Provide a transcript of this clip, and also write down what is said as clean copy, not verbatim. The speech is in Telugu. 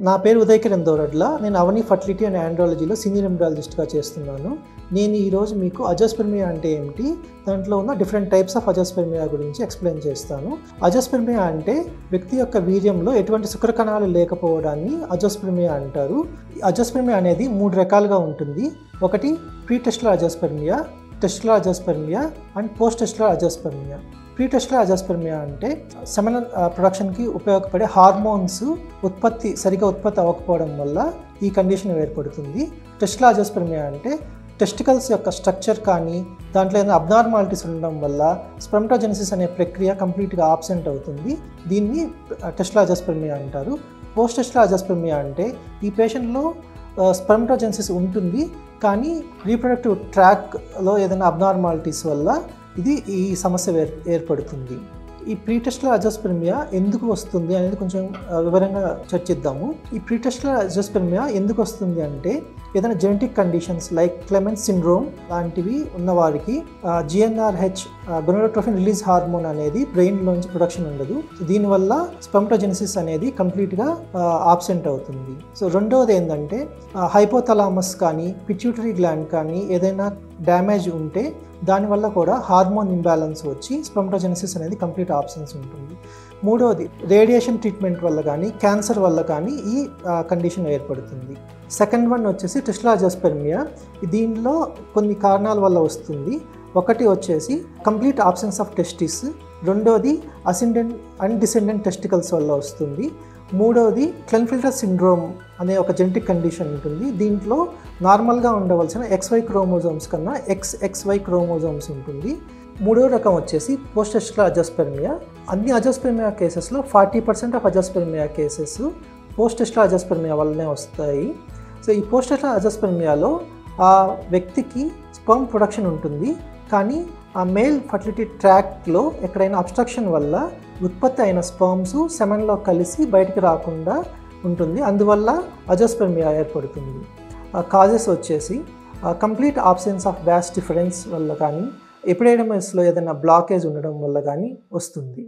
నా పేరు ఉదయ్ కిరణ్ దోరడ్ల. నేను అవని ఫర్టిలిటీ అండ్ ఆండ్రాలజీలో సీనియర్ ఎంబ్రియాలజిస్ట్గా చేస్తున్నాను. నేను ఈరోజు మీకు అజోస్పెర్మియా అంటే ఏమిటి, దాంట్లో ఉన్న డిఫరెంట్ టైప్స్ ఆఫ్ అజోస్పెర్మియా గురించి ఎక్స్ప్లెయిన్ చేస్తాను. అజోస్పెర్మియా అంటే వ్యక్తి యొక్క వీర్యంలో ఎటువంటి శుక్రకణాలు లేకపోవడాన్ని అజోస్పెర్మియా అంటారు. అజోస్పెర్మియా అనేది 3 రకాలుగా ఉంటుంది. ఒకటి pre testicular azoospermia, testicular azoospermia and post testicular azoospermia. Pre testicular azoospermia అంటే సెమినల్ ప్రొడక్షన్కి ఉపయోగపడే హార్మోన్స్ సరిగా ఉత్పత్తి అవ్వకపోవడం వల్ల ఈ కండిషన్ ఏర్పడుతుంది. టెస్టులర్ అజోస్పెర్మియా అంటే టెస్టికల్స్ యొక్క స్ట్రక్చర్ కానీ దాంట్లో ఏదైనా అబ్నార్మాలిటీస్ ఉండడం వల్ల స్పెర్మటోజెనిసిస్ అనే ప్రక్రియ కంప్లీట్గా ఆబ్సెంట్ అవుతుంది. దీన్ని టెస్టులర్ అజోస్పెర్మియా అంటారు. పోస్ట్ టెస్టులర్ అజోస్పెర్మియా అంటే ఈ పేషెంట్లో స్పెర్మటోజెనిసిస్ ఉంటుంది, కానీ రీప్రొడక్టివ్ ట్రాక్లో ఏదైనా అబ్నార్మాలిటీస్ వల్ల ఈ సమస్య ఏర్పడుతుంది. ఈ ప్రీ టెస్టులర్ అజోస్పెర్మియా ఎందుకు వస్తుంది అనేది కొంచెం వివరంగా చర్చిద్దాము. ఈ ప్రీ టెస్టులర్ అజోస్పెర్మియా ఎందుకు వస్తుంది అంటే ఏదైనా genetic conditions like Klemens syndrome లాంటివి ఉన్నవారికి GnRH గొనాడోట్రోఫిన్ రిలీజ్ హార్మోన్ అనేది బ్రెయిన్లోంచి ప్రొడక్షన్ ఉండదు. దీనివల్ల స్పెర్మటోజెనిసిస్ అనేది కంప్లీట్గా ఆబ్సెంట్ అవుతుంది. సో రెండవది ఏంటంటే హైపోథలామస్ కానీ పిట్యూటరీ గ్లాండ్ కానీ ఏదైనా డ్యామేజ్ ఉంటే దానివల్ల కూడా హార్మోన్ ఇంబ్యాలెన్స్ వచ్చి స్పెర్మటోజెనిసిస్ అనేది కంప్లీట్ ఆబ్సెన్స్ ఉంటుంది. మూడవది రేడియేషన్ ట్రీట్మెంట్ వల్ల కానీ క్యాన్సర్ వల్ల కానీ ఈ కండిషన్ ఏర్పడుతుంది. సెకండ్ వన్ వచ్చేసి టెస్టులర్ అజోస్పెర్మియా. దీనిలో కొన్ని కారణాల వల్ల వస్తుంది. ఒకటి వచ్చేసి కంప్లీట్ ఆబ్సెన్స్ ఆఫ్ టెస్టిస్, రెండోది అసెండెంట్ అండ్ డిసెండెంట్ టెస్టికల్స్ వల్ల వస్తుంది, మూడవది క్లెన్ఫిల్టర్ సిండ్రోమ్ అనే ఒక జెనెటిక్ కండిషన్ ఉంటుంది. దీంట్లో నార్మల్గా ఉండవలసిన XY క్రోమోజోమ్స్ కన్నా XXY క్రోమోజోమ్స్ ఉంటుంది. మూడో రకం వచ్చేసి పోస్ట్ టెస్టులర్ అజోస్పెర్మియా. అన్ని అజోస్పెర్మియా కేసెస్లో 40% of azoospermia cases post testicular azoospermia వల్లనే వస్తాయి. సో ఈ పోస్ట్ టెస్టులర్ అజోస్పెర్మియాలో ఆ వ్యక్తికి స్పెర్మ్ ప్రొడక్షన్ ఉంటుంది, కానీ ఆ మేల్ ఫర్టిలిటీ ట్రాక్లో ఎక్కడైనా అబ్స్ట్రక్షన్ వల్ల ఉత్పత్తి అయిన స్పెర్మ్స్ సెమెన్లో కలిసి బయటికి రాకుండా ఉంటుంది. అందువల్ల అజోస్పెర్మియా ఏర్పడుతుంది. కాజెస్ వచ్చేసి complete absence of Vyas difference వల్ల కానీ ఎపిడెడమస్లో ఏదైనా బ్లాకేజ్ ఉండడం వల్ల కానీ వస్తుంది.